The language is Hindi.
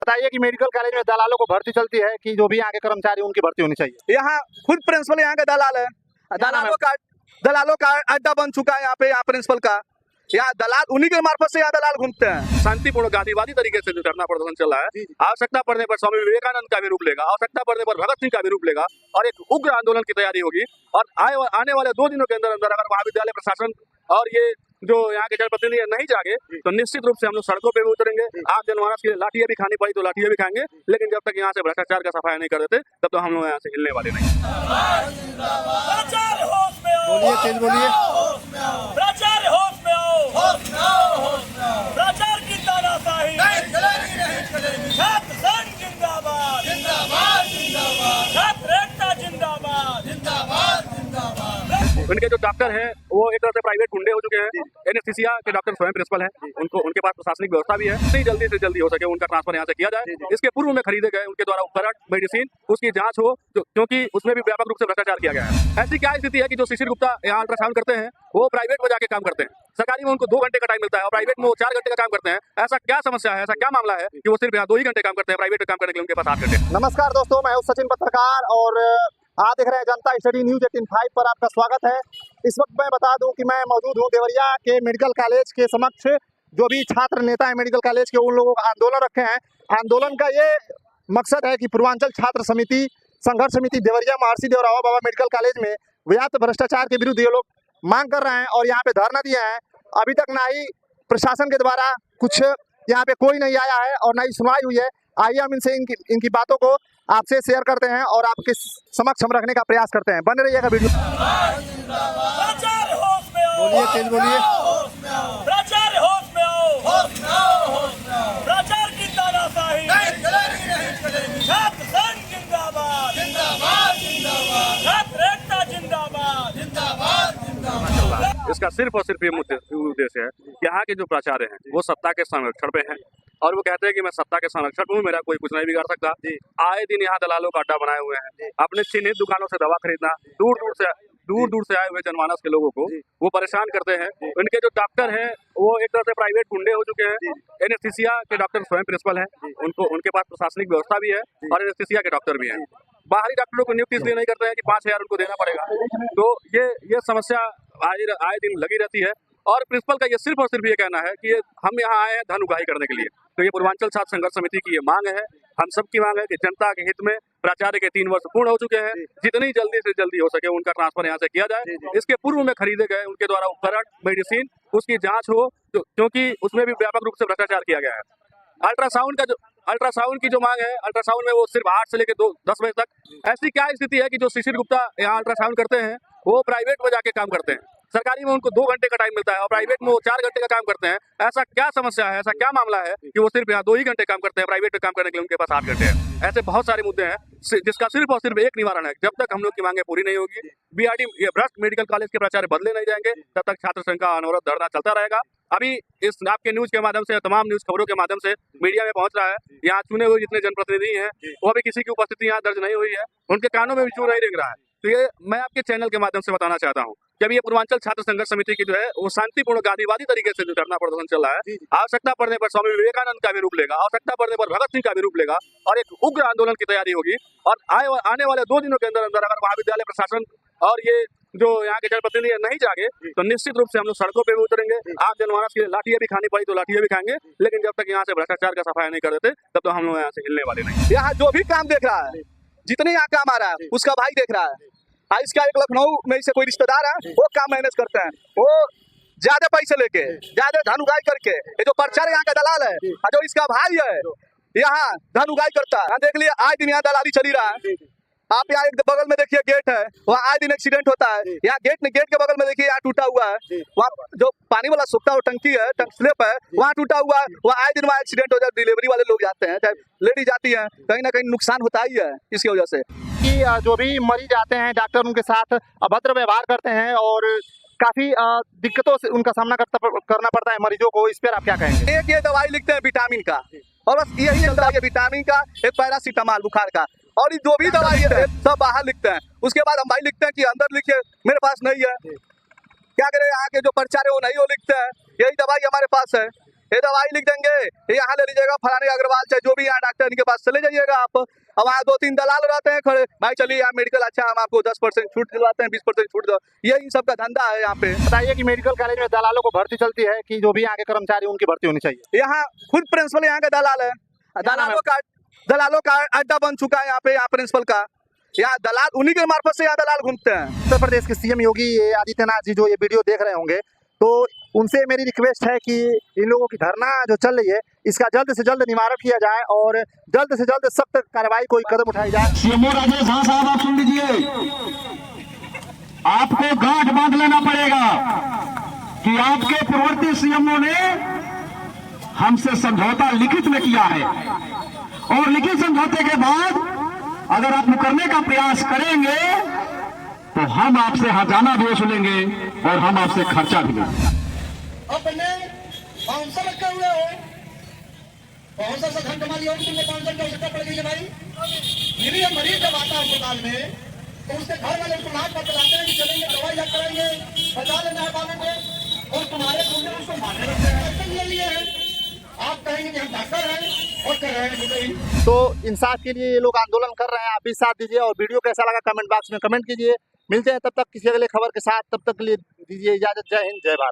बताइए कि मेडिकल कॉलेज में दलालों को भर्ती चलती है कि जो भी यहाँ के कर्मचारी उनकी भर्ती होनी चाहिए। यहाँ खुद प्रिंसिपल यहाँ का दलाल है। दलालों का अड्डा बन चुका है यहाँ प्रिंसिपल का। यहाँ दलाल उन्हीं के मार्फत से यहाँ दलाल घूमते हैं। शांतिपूर्ण गांधीवादी तरीके से जो धरना प्रदर्शन चल रहा है, आवश्यकता पड़ने पर स्वामी विवेकानंद का भी रूप लेगा, आवश्यकता पड़ने पर भगत सिंह का भी रूप लेगा और एक उग्र आंदोलन की तैयारी होगी। और आने वाले 2 दिनों के अंदर अंदर अगर महाविद्यालय प्रशासन और ये जो यहाँ के जनप्रतिनिधि नहीं जागे तो निश्चित रूप से हम लोग सड़कों पे भी उतरेंगे। आप जनमानस के लिए लाठियां भी खानी पड़ी तो लाठियां भी खाएंगे, लेकिन जब तक यहाँ से भ्रष्टाचार का सफाया नहीं कर देते तब तो हम लोग यहाँ से हिलने वाले नहीं। बोलिए, तेज बोलिए। प्रचार की तानाशाही छात्र संघ जिंदाबाद, छात्र एकता जिंदाबाद। उनके जो डॉक्टर हैं वो एक तरह से प्राइवेट गुंडे हो चुके हैं। एनेस्थीसिया के डॉक्टर स्वयं प्रिंसिपल हैं, उनके पास प्रशासनिक व्यवस्था भी है। नहीं जल्दी से जल्दी हो सके उनका ट्रांसफर यहाँ से किया जाए। इसके पूर्व में खरीदे गए उनके द्वारा उपकरण, मेडिसिन, उसकी जांच हो, क्योंकि उसमें भी व्यापक रूप से भ्रष्टाचार किया गया है। ऐसी क्या स्थिति है कि जो शिशिर गुप्ता यहाँ अल्ट्रासाउंड करते हैं वो प्राइवेट में जाके काम करते हैं। सरकारी में उनको 2 घंटे का टाइम मिलता है और प्राइवेट में वो 4 घंटे का काम करते हैं। ऐसा क्या समस्या है, ऐसा क्या मामला है कि वो सिर्फ यहाँ 2 ही घंटे काम करते हैं, प्राइवेट में काम करने के लिए उनके पास 8 घंटे। नमस्कार दोस्तों, मैं हूं सचिन पत्रकार और आप देख रहे हैं जनता स्टडी न्यूज 18/5 पर आपका स्वागत है। इस वक्त मैं बता दूं कि मैं मौजूद हूं देवरिया के मेडिकल कॉलेज के समक्ष। जो भी छात्र नेता है मेडिकल कॉलेज के, उन लोगों का आंदोलन रखे हैं। आंदोलन का ये मकसद है कि पूर्वांचल छात्र समिति संघर्ष समिति देवरिया महर्षि देवराव बाबा मेडिकल कॉलेज में व्याप्त भ्रष्टाचार के विरुद्ध ये लोग मांग कर रहे हैं और यहाँ पे धरना दिया है। अभी तक ना ही प्रशासन के द्वारा कुछ यहाँ पे कोई नहीं आया है और ना ही सुनवाई हुई है। आइए हम इनसे इनकी बातों को आपसे शेयर करते हैं और आपके समक्ष हम रखने का प्रयास करते हैं। बने रहिएगा वीडियो। बोलिए, तेज बोलिए। प्रचार की तानाशाही छात्र संघ जिंदाबाद, छात्र एकता जिंदाबाद। इसका सिर्फ और सिर्फ ये उद्देश्य है कि यहाँ के जो प्राचार्य हैं वो सत्ता के संरक्षण पे हैं और वो कहते हैं कि मैं सत्ता के संरक्षण हूँ, मेरा कोई कुछ नहीं बिगाड़ सकता। आए दिन यहाँ दलालों का अड्डा बनाए हुए हैं। अपने चिन्हित दुकानों से दवा खरीदना, दूर दूर से आए हुए जनमानस के लोगों को वो परेशान करते हैं। उनके जो डॉक्टर हैं वो एक तरह से प्राइवेट गुंडे हो चुके हैं। एनेस्थीसिया के डॉक्टर स्वयं प्रिंसिपल हैं, उनके पास प्रशासनिक व्यवस्था भी है और एनेस्थीसिया के डॉक्टर भी हैं। बाहरी डॉक्टरों को नियुक्ति इसलिए नहीं करते हैं कि 5,000 उनको देना पड़ेगा। तो ये समस्या आए दिन लगी रहती है और प्रिंसिपल का ये सिर्फ और सिर्फ ये कहना है कि हम यहाँ आए हैं धन उगाही करने के लिए। तो ये पूर्वांचल छात्र संघर्ष समिति की ये मांग है, हम सबकी मांग है कि जनता के हित में प्राचार्य के 3 वर्ष पूर्ण हो चुके हैं, जितनी जल्दी से जल्दी हो सके उनका ट्रांसफर यहाँ से किया जाए। इसके पूर्व में खरीदे गए उनके द्वारा उपकरण, मेडिसिन, उसकी जांच हो, क्योंकि उसमें भी व्यापक रूप से भ्रष्टाचार किया गया है। अल्ट्रासाउंड की जो मांग है, अल्ट्रासाउंड में वो सिर्फ 8 से लेकर 10 बजे तक। ऐसी क्या स्थिति है कि जो शिशिर गुप्ता यहाँ अल्ट्रासाउंड करते हैं वो प्राइवेट में जाके काम करते हैं। सरकारी में उनको 2 घंटे का टाइम मिलता है और प्राइवेट में वो 4 घंटे का काम करते हैं। ऐसा क्या समस्या है, ऐसा क्या मामला है कि वो सिर्फ यहाँ 2 ही घंटे काम करते हैं, प्राइवेट में काम करने के लिए उनके पास 8 घंटे हैं। ऐसे बहुत सारे मुद्दे हैं जिसका सिर्फ और सिर्फ एक निवारण है। जब तक हम लोग की मांगे पूरी नहीं होगी, बीआरडी ये भ्रष्ट मेडिकल कॉलेज के प्राचार्य बदले नहीं जाएंगे, तब तक छात्र संघ का अनवरत धरना चलता रहेगा। अभी इस आपके न्यूज के माध्यम से, तमाम न्यूज खबरों के माध्यम से मीडिया में पहुंच रहा है। यहाँ चुने हुए जितने जनप्रतिनिधि हैं वो अभी किसी की उपस्थिति यहाँ दर्ज नहीं हुई है, उनके कानों में भी चूर नहीं रेंग रहा है। तो ये मैं आपके चैनल के माध्यम से बताना चाहता हूँ कि अभी ये पूर्वांचल छात्र संघर्ष समिति की जो है वो शांतिपूर्ण गांधीवादी तरीके से जो धरना प्रदर्शन चल रहा है, आवश्यकता पड़ने पर स्वामी विवेकानंद का भी रूप लेगा, आवश्यकता पड़ने पर भगत सिंह का भी रूप लेगा और एक उग्र आंदोलन की तैयारी होगी। और आने वाले 2 दिनों के अंदर अंदर अगर महाविद्यालय प्रशासन और ये जो यहाँ के जनप्रतिनिधि नहीं जागे तो निश्चित रूप से हम लोग सड़कों पे भी उतरेंगे। आप जनमानस के लिए लाठियां भी खानी पड़ी तो लाठियां भी खाएंगे, लेकिन जब तक यहाँ से भ्रष्टाचार का सफाया नहीं कर देते तब तो हम लोग यहाँ से हिलने वाले नहीं। यहाँ जो भी काम देख रहा है, जितने यहाँ काम आ रहा है उसका भाई देख रहा है। इसका एक लखनऊ में से कोई रिश्तेदार है, वो काम मैनेज करते हैं, वो ज्यादा पैसे लेके, ज्यादा धन उगाई करके। ये जो प्रचार यहाँ का दलाल है, जो इसका भाई है यहाँ धन उगाई करता है। देख लिया आए दिन यहाँ दलाली चली रहा है। आप यहाँ एक बगल में देखिए गेट है, वहाँ आए दिन एक्सीडेंट होता है। यहाँ गेट के बगल में देखिए यहाँ टूटा हुआ है, वहाँ जो पानी वाला सूखता हुआ टंकी है, स्लिप है, वहाँ टूटा हुआ है। वहाँ आए दिन वहाँ एक्सीडेंट हो जाए, डिलीवरी वाले लोग जाते हैं, चाहे लेडी जाती है, कहीं ना कहीं नुकसान होता ही है इसकी वजह से। कि जो भी मरीज आते हैं डॉक्टर उनके साथ अभद्र व्यवहार करते हैं और काफी दिक्कतों से उनका सामना करना पड़ता है मरीजों को। इस पर आप क्या कहेंगे? एक ये दवाई लिखते हैं विटामिन का और बस यही चलता है, विटामिन का, एक पैरासीटामॉल बुखार का, और जो भी दवाई है सब बाहर लिखते हैं। उसके बाद हम भाई लिखते हैं कि अंदर लिखिए, मेरे पास नहीं है। क्या करें, यहाँ के जो प्रचार है वो नहीं वो लिखते हैं, यही दवाई हमारे पास है, ये दवाई लिख देंगे, ये यहाँ ले लीजिएगा फलाने अग्रवाल चाहे जो भी यहाँ डॉक्टर इनके पास चले जाइएगा आप। अब वहाँ 2-3 दलाल रहते हैं खड़े, भाई चलिए यहाँ मेडिकल अच्छा हम आपको 10% छूट दिलवाते हैं, 20% छूट दो, ये इन सब का धंधा है यहाँ पे। बताइए कि मेडिकल कॉलेज में दलालों को भर्ती चलती है कि जो भी यहाँ के कर्मचारी उनकी भर्ती होनी चाहिए? यहाँ खुद प्रिंसिपल यहाँ का दलाल है, दलालों का अड्डा बन चुका है यहाँ पे, यहाँ प्रिंसिपल का, यहाँ दलाल उन्हीं के मार्फत से यहाँ दलाल घूमते हैं। उत्तर प्रदेश के सीएम योगी आदित्यनाथ जी जो ये वीडियो देख रहे होंगे, तो उनसे मेरी रिक्वेस्ट है कि इन लोगों की धरना जो चल रही है इसका जल्द से जल्द निवारण किया जाए और जल्द से जल्द सख्त कार्रवाई कोई कदम उठाई जाए। सीएमओ राजेश झा साहब आप सुन लीजिए, आपको गांठ बांध लेना पड़ेगा कि आपके पूर्ववर्ती सीएमओ ने हमसे समझौता लिखित में किया है और लिखित समझौते के बाद अगर आप मुकरने का प्रयास करेंगे तो हम आपसे हर्जाना भी वसूलेंगे और हम आपसे खर्चा भी लेंगे। अपने बाउंसर रखे हुए हो, बाउंसर से घंटा मारी और तुमने बाउंसर की आवश्यकता पड़ गई है भाई। निरीह मरीज जब आता है अस्पताल में तो उसके घर वाले उसको लाभ पर चलाते हैं कि चलेंगे दवाई ला कराएंगे, बता लेना है बाबू को, और तुम्हारे गुंडे उसको मारने लगते हैं। ऐसे ले लिए हैं, आप कहेंगे कि हम डॉक्टर हैं और कह रहे हैं कि तो इंसाफ के लिए ये लोग आंदोलन कर रहे हैं, आप भी साथ दीजिए और वीडियो कैसा लगा कमेंट बॉक्स में कमेंट कीजिए। मिलते हैं तब तक किसी अगले खबर के साथ, तब तक के लिए दीजिए इजाजत। जय हिंद, जय भारत।